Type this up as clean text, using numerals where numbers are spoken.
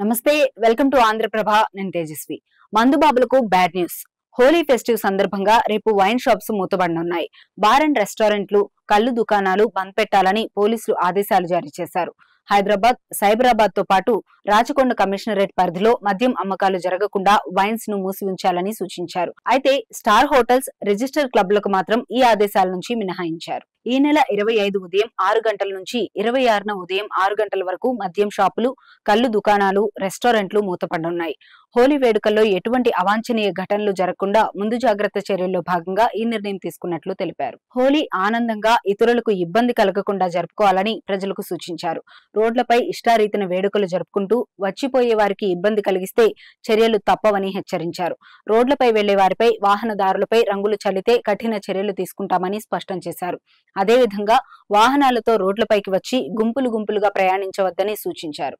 నమస్తే, welcome to Andhra Prabha. నేను తేజస్వి. మందుబాబులకు బ్యాడ్ న్యూస్. హోలీ ఫెస్టివ్ సందర్భంగా రేపు వైన్ షాప్స్ మూతబడనున్నాయి. బార్ అండ్ రెస్టారెంట్లు, కల్లు దుకాణాలు బంద్ పెట్టాలని పోలీసులు ఆదేశాలు జారీ చేశారు. హైదరాబాద్, సైబరాబాద్ తో పాటు రాచకొండ కమిషనరేట్ పరిధిలో మద్యం అమ్మకాలు జరగకుండా వైన్స్ ను మూసి ఉంచాలని సూచించారు. అయితే స్టార్ హోటల్స్, రిజిస్టర్ క్లబ్లకు మాత్రం ఈ ఆదేశాల నుంచి మినహాయించారు. ఈ నెల 25 ఉదయం 6 గంటల నుంచి 26న ఉదయం 6 గంటల వరకు మద్యం షాపులు, కల్లు దుకాణాలు, రెస్టారెంట్లు మూతపడనున్నాయి. హోలీ వేడుకల్లో ఎటువంటి అవాంఛనీయ ఘటనలు జరగకుండా ముందు జాగ్రత్త చర్యల్లో భాగంగా ఈ నిర్ణయం తీసుకున్నట్లు తెలిపారు. హోలీ ఆనందంగా, ఇతరులకు ఇబ్బంది కలగకుండా జరుపుకోవాలని ప్రజలకు సూచించారు. రోడ్లపై ఇష్టారీతిన వేడుకలు జరుపుకుంటూ వచ్చిపోయే వారికి ఇబ్బంది కలిగిస్తే చర్యలు తప్పవని హెచ్చరించారు. రోడ్లపై వెళ్లే వారిపై, వాహనదారులపై రంగులు చల్లితే కఠిన చర్యలు తీసుకుంటామని స్పష్టం చేశారు. అదేవిధంగా వాహనాలతో రోడ్లపైకి వచ్చి గుంపులుగా ప్రయాణించవద్దని సూచించారు.